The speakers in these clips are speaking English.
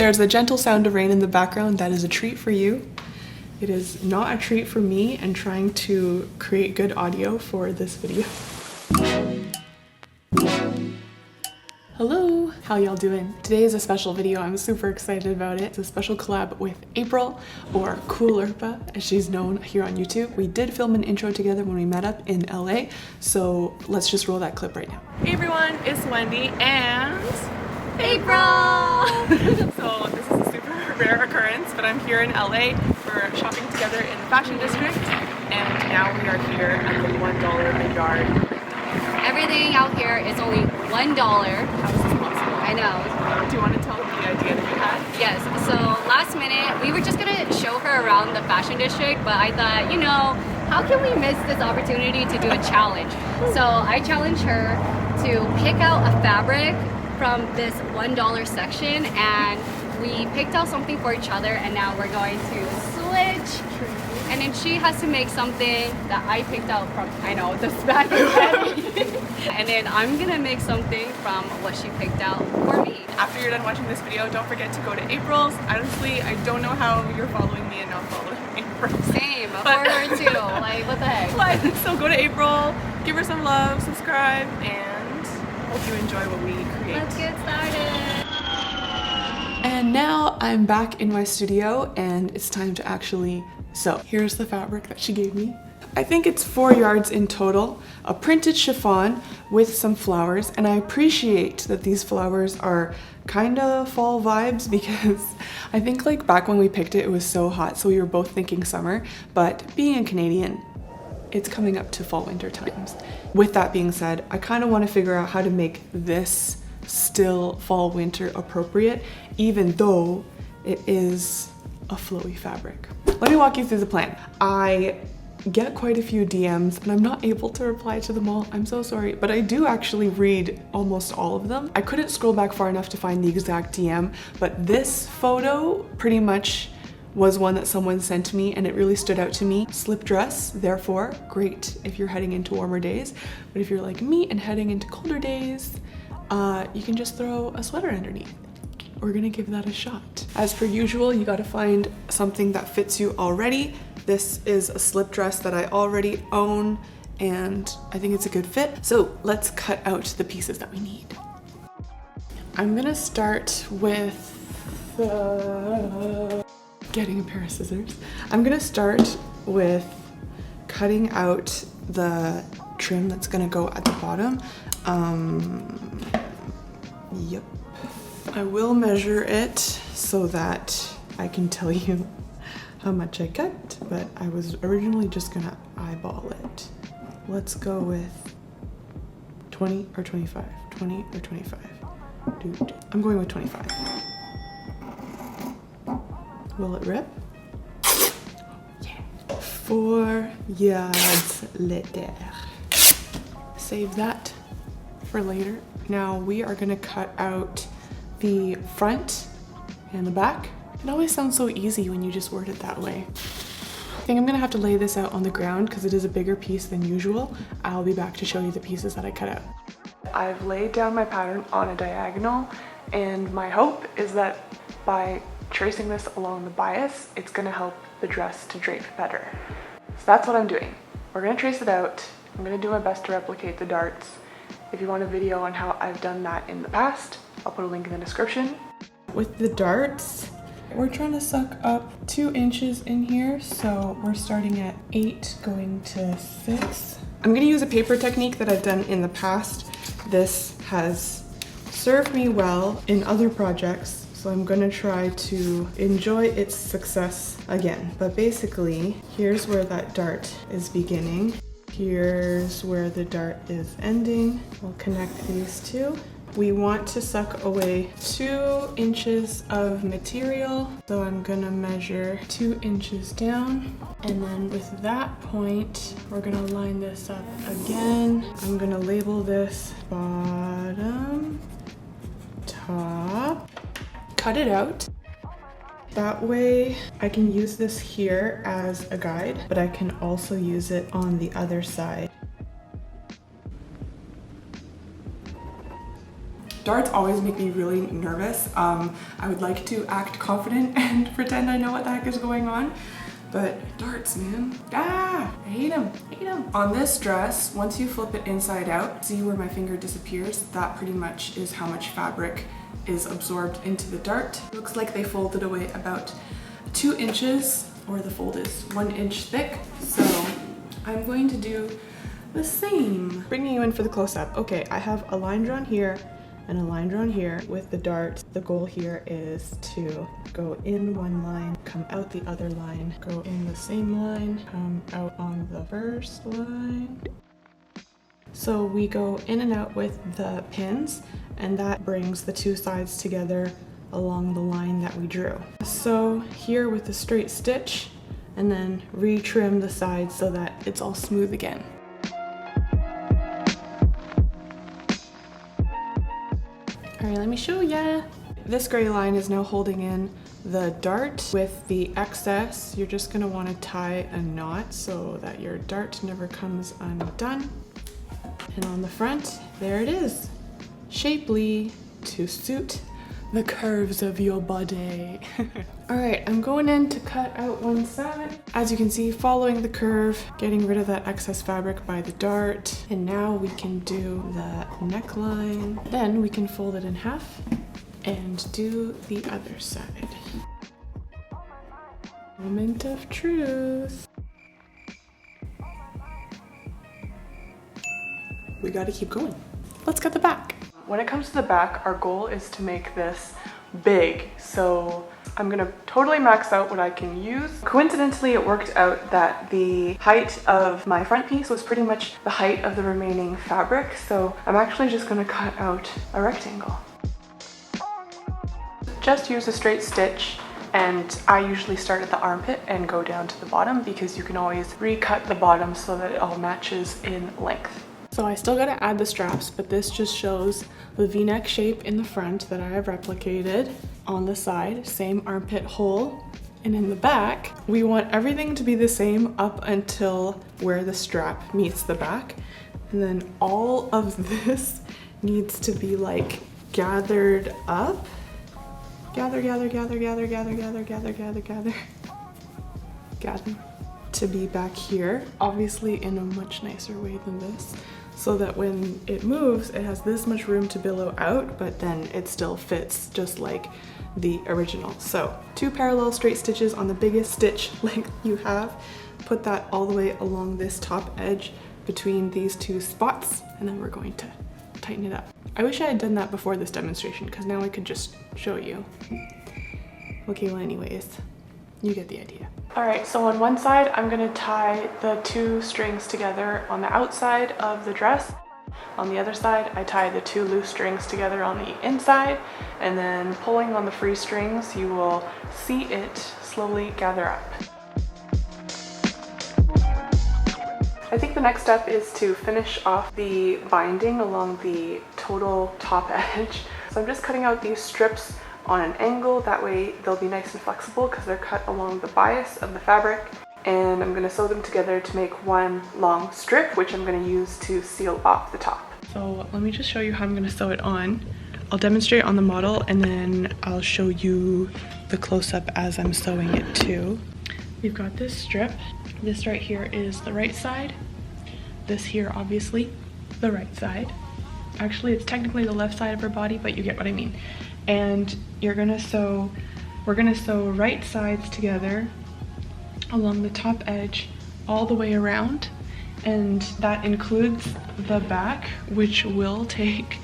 there's a gentle sound of rain in the background, that is a treat for you. It is not a treat for me and trying to create good audio for this video. Hello, how y'all doing? Today is a special video. I'm super excited about it. It's a special collab with April, or Coolirpa as she's known here on YouTube. We did film an intro together when we met up in LA, so let's just roll that clip right now. Hey everyone, it's Wendy and April! So this is a super rare occurrence, but I'm here in LA. We're shopping together in the fashion district, and now we are here at the $1 a yard. Everything out here is only $1. How is this possible? I know. Do you want to tell them the idea that you had? Yes, so last minute, we were just gonna show her around the fashion district, but I thought, you know, how can we miss this opportunity to do a challenge? So I challenged her to pick out a fabric from this $1 section, and we picked out something for each other, and now we're going to switch. And then she has to make something that I picked out from, I know, this bag is heavy. And then I'm gonna make something from what she picked out for me. After you're done watching this video, don't forget to go to April's. Honestly, I don't know how you're following me and not following April. Same, for her too. Like, what the heck? But, so go to April, give her some love, subscribe, and hope you enjoy what we create. Let's get started. And now I'm back in my studio and it's time to actually sew. Here's the fabric that she gave me. I think it's 4 yards in total, a printed chiffon with some flowers, and I appreciate that these flowers are kind of fall vibes because I think like back when we picked it, it was so hot, so we were both thinking summer, but being a Canadian, it's coming up to fall winter times. With that being said, I kind of want to figure out how to make this still fall winter appropriate, even though it is a flowy fabric. Let me walk you through the plan. I get quite a few DMs and I'm not able to reply to them all. I'm so sorry, but I do actually read almost all of them. I couldn't scroll back far enough to find the exact DM, but this photo pretty much was one that someone sent me and it really stood out to me. Slip dress, therefore, great if you're heading into warmer days, but if you're like me and heading into colder days, you can just throw a sweater underneath. We're gonna give that a shot. As per usual, you gotta find something that fits you already. This is a slip dress that I already own and I think it's a good fit. So let's cut out the pieces that we need. I'm gonna start with getting a pair of scissors. I'm gonna start with cutting out the trim that's gonna go at the bottom. Yep. I will measure it so that I can tell you how much I cut, but I was originally just gonna eyeball it. Let's go with 20 or 25. 20 or 25. Dude, I'm going with 25. Will it rip? Yeah. 4 yards later. Save that for later. Now we are gonna cut out the front and the back. It always sounds so easy when you just word it that way. I think I'm gonna have to lay this out on the ground because it is a bigger piece than usual. I'll be back to show you the pieces that I cut out. I've laid down my pattern on a diagonal, and my hope is that by tracing this along the bias, it's gonna help the dress to drape better. So that's what I'm doing. We're gonna trace it out. I'm gonna do my best to replicate the darts. If you want a video on how I've done that in the past, I'll put a link in the description. With the darts, we're trying to suck up 2 inches in here, so we're starting at 8 going to 6. I'm gonna use a paper technique that I've done in the past. This has served me well in other projects, so I'm gonna try to enjoy its success again. But basically, here's where that dart is beginning. Here's where the dart is ending. I'll connect these two. We want to suck away 2 inches of material. So I'm gonna measure 2 inches down. And then with that point, we're gonna line this up again. I'm gonna label this bottom, top, cut it out. That way I can use this here as a guide, but I can also use it on the other side. Darts always make me really nervous. I would like to act confident and pretend I know what the heck is going on, but darts, man. Ah, I hate them, hate them. On this dress, once you flip it inside out, see where my finger disappears? That pretty much is how much fabric is absorbed into the dart. Looks like they folded away about 2 inches, or the fold is 1 inch thick. So I'm going to do the same. Bringing you in for the close-up. Okay, I have a line drawn here and a line drawn here with the dart. The goal here is to go in one line, come out the other line, go in the same line, come out on the first line. So we go in and out with the pins, and that brings the 2 sides together along the line that we drew. So here with the straight stitch, and then retrim the sides so that it's all smooth again. All right, let me show ya. This gray line is now holding in the dart. With the excess, you're just gonna wanna tie a knot so that your dart never comes undone. And on the front, there it is, shapely to suit the curves of your body. All right, I'm going in to cut out one side. As you can see, following the curve, getting rid of that excess fabric by the dart. And now we can do the neckline. Then we can fold it in half and do the other side. Moment of truth. We gotta keep going. Let's cut the back. When it comes to the back, our goal is to make this big. So I'm gonna totally max out what I can use. Coincidentally, it worked out that the height of my front piece was pretty much the height of the remaining fabric. So I'm actually just gonna cut out a rectangle. Just use a straight stitch, and I usually start at the armpit and go down to the bottom because you can always recut the bottom so that it all matches in length. So I still gotta add the straps, but this just shows the V-neck shape in the front that I have replicated on the side, same armpit hole. And in the back, we want everything to be the same up until where the strap meets the back. And then all of this needs to be like gathered up. Gather, gather, gather, gather, gather, gather, gather, gather, gather. Gather. To be back here, obviously in a much nicer way than this, so that when it moves, it has this much room to billow out, but then it still fits just like the original. So 2 parallel straight stitches on the biggest stitch length you have. Put that all the way along this top edge between these 2 spots, and then we're going to tighten it up. I wish I had done that before this demonstration, because now I could just show you. Okay, well anyways, you get the idea. All right, so on one side, I'm gonna tie the 2 strings together on the outside of the dress. On the other side, I tie the 2 loose strings together on the inside, and then pulling on the free strings, you will see it slowly gather up. I think the next step is to finish off the binding along the total top edge. So I'm just cutting out these strips on an angle, that way they'll be nice and flexible because they're cut along the bias of the fabric. And I'm going to sew them together to make one long strip, which I'm going to use to seal off the top. So let me just show you how I'm going to sew it on. I'll demonstrate on the model and then I'll show you the close-up as I'm sewing it too. We've got this strip. This right here is the right side. This here, obviously, the right side. Actually, it's technically the left side of her body, but you get what I mean. And we're gonna sew right sides together along the top edge all the way around, and that includes the back, which will take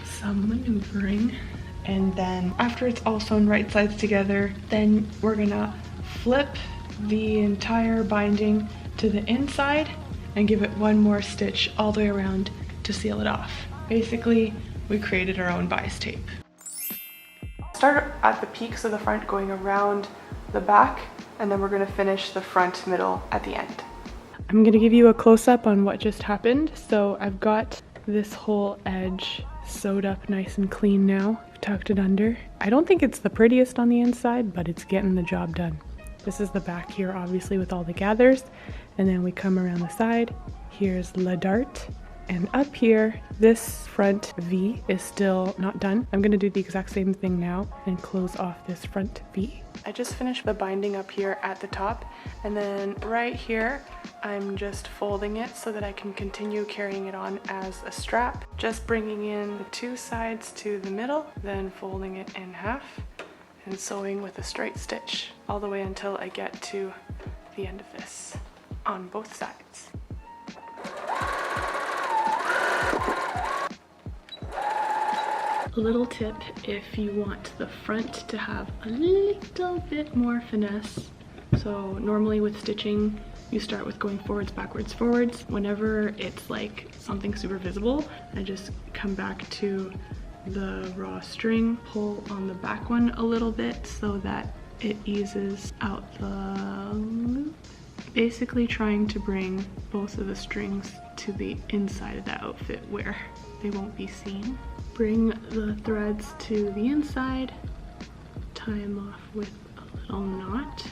some maneuvering. And then after it's all sewn right sides together, then we're gonna flip the entire binding to the inside and give it one more stitch all the way around to seal it off. Basically, we created our own bias tape. Start at the peaks of the front going around the back, and then we're going to finish the front middle at the end. I'm going to give you a close-up on what just happened. So I've got this whole edge sewed up nice and clean now. I've tucked it under. I don't think it's the prettiest on the inside, but it's getting the job done. This is the back here, obviously, with all the gathers, and then we come around the side. Here's la dart, And up here, this front V is still not done. I'm gonna do the exact same thing now and close off this front V. I just finished the binding up here at the top, and then right here, I'm just folding it so that I can continue carrying it on as a strap. Just bringing in the two sides to the middle, then folding it in half and sewing with a straight stitch all the way until I get to the end of this on both sides. A little tip if you want the front to have a little bit more finesse. So normally with stitching, you start with going forwards, backwards, forwards. Whenever it's like something super visible, I just come back to the raw string, pull on the back one a little bit so that it eases out the loop. Basically trying to bring both of the strings to the inside of the outfit where they won't be seen. Bring the threads to the inside, tie them off with a little knot,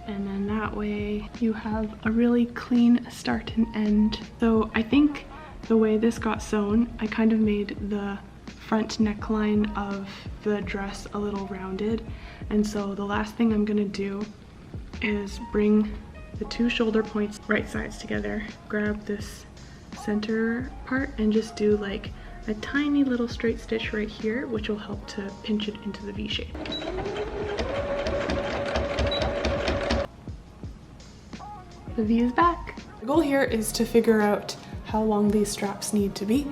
and then that way you have a really clean start and end. So I think the way this got sewn, I kind of made the front neckline of the dress a little rounded, and so the last thing I'm gonna do is bring the two shoulder points right sides together, grab this center part and just do like a tiny little straight stitch right here, which will help to pinch it into the V shape. The V is back. The goal here is to figure out how long these straps need to be.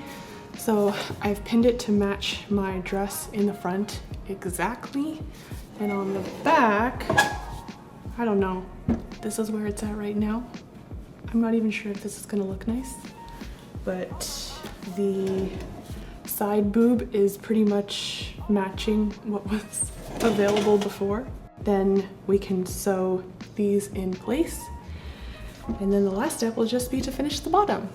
So I've pinned it to match my dress in the front exactly. And on the back, I don't know. This is where it's at right now. I'm not even sure if this is gonna look nice, but the side boob is pretty much matching what was available before. Then we can sew these in place. And then the last step will just be to finish the bottom.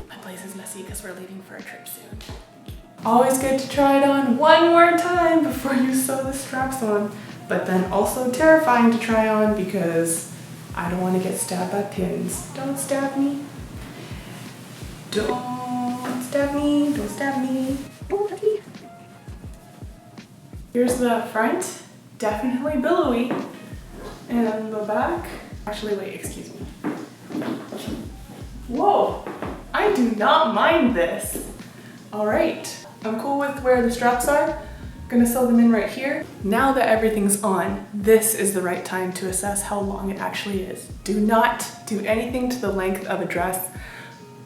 My place is messy because we're leaving for a trip soon. Always good to try it on one more time before you sew the straps on, but then also terrifying to try on because I don't want to get stabbed by pins. Don't stab me. Don't stab me. Don't stab me. Don't stab me. Here's the front. Definitely billowy. And the back. Actually, wait, excuse me. Whoa, I do not mind this. All right. I'm cool with where the straps are. Gonna sew them in right here. Now that everything's on, this is the right time to assess how long it actually is. Do not do anything to the length of a dress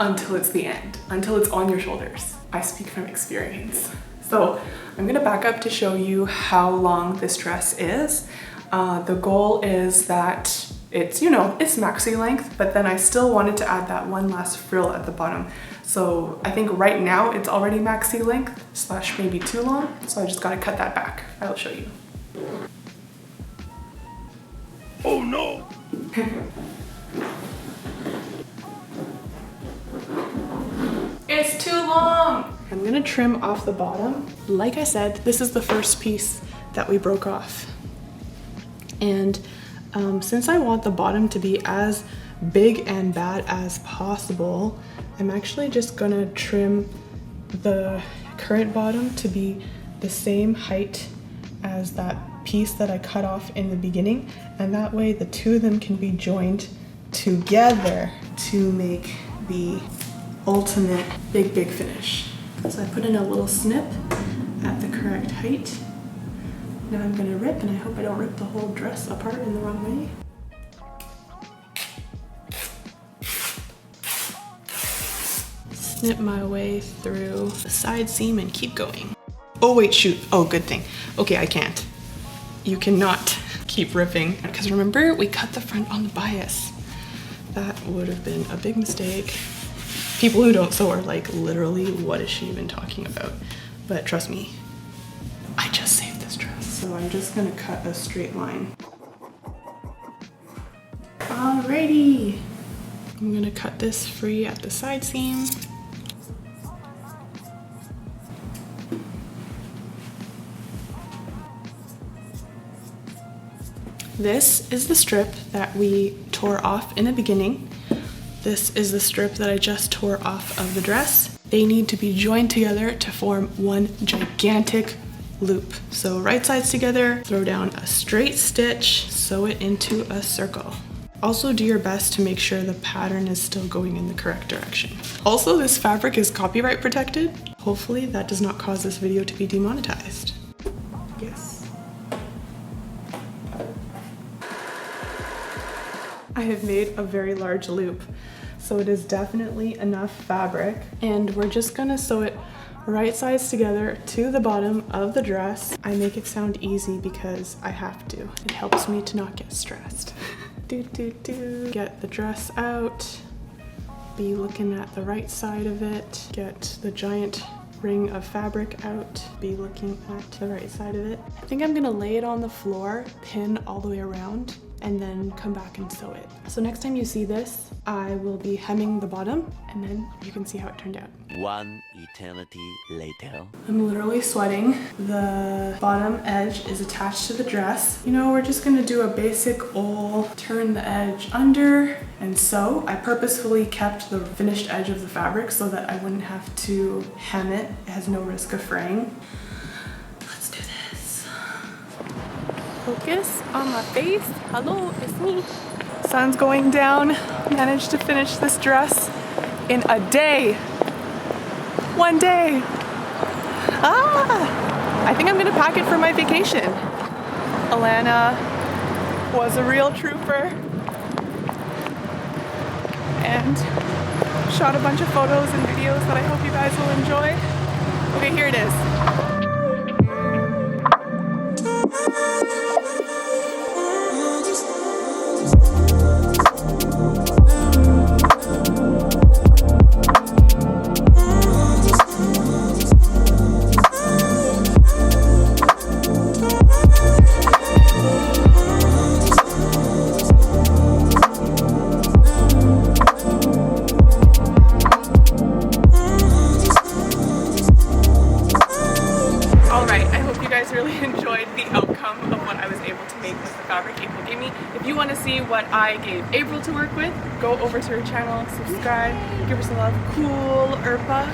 until it's the end, until it's on your shoulders. I speak from experience. So I'm gonna back up to show you how long this dress is. The goal is that it's, you know, it's maxi length, but then I still wanted to add that one last frill at the bottom. So I think right now it's already maxi length slash maybe too long. So I just gotta cut that back. I will show you. Oh no! It's too long! I'm gonna trim off the bottom. Like I said, this is the first piece that we broke off. And since I want the bottom to be as big and bad as possible, I'm actually just gonna trim the current bottom to be the same height as that piece that I cut off in the beginning, and that way the two of them can be joined together to make the ultimate big finish. So I put in a little snip at the correct height. Now I'm gonna rip, and I hope I don't rip the whole dress apart in the wrong way. Snip my way through the side seam and keep going. Oh wait, shoot. Oh, good thing. Okay, I can't. You cannot keep ripping, because remember, we cut the front on the bias. That would have been a big mistake. People who don't sew are like, literally, what is she even talking about? But trust me, I just saved this dress. So I'm just gonna cut a straight line. Alrighty. I'm gonna cut this free at the side seam. This is the strip that we tore off in the beginning. This is the strip that I just tore off of the dress. They need to be joined together to form one gigantic loop. So right sides together, throw down a straight stitch, sew it into a circle. Also do your best to make sure the pattern is still going in the correct direction. Also, this fabric is copyright protected. Hopefully that does not cause this video to be demonetized. Yes. I have made a very large loop, so it is definitely enough fabric, and we're just gonna sew it right sides together to the bottom of the dress. I make it sound easy because I have to. It helps me to not get stressed. Get the dress out, be looking at the right side of it, get the giant ring of fabric out, be looking at the right side of it. I think I'm gonna lay it on the floor, pin all the way around, and then come back and sew it. So next time you see this, I will be hemming the bottom, and then you can see how it turned out. One eternity later. I'm literally sweating. The bottom edge is attached to the dress. You know, we're just gonna do a basic old turn the edge under and sew. I purposefully kept the finished edge of the fabric so that I wouldn't have to hem it. It has no risk of fraying. Let's do this. Focus on my face. Hello, it's me. Sun's going down. Managed to finish this dress in a day. One day. I think I'm gonna pack it for my vacation. Alana was a real trooper and shot a bunch of photos and videos that I hope you guys will enjoy. Okay, here it is. Really enjoyed the outcome of what I was able to make with the fabric April gave me. If you want to see what I gave April to work with, go over to her channel, subscribe, give her some love. Coolirpa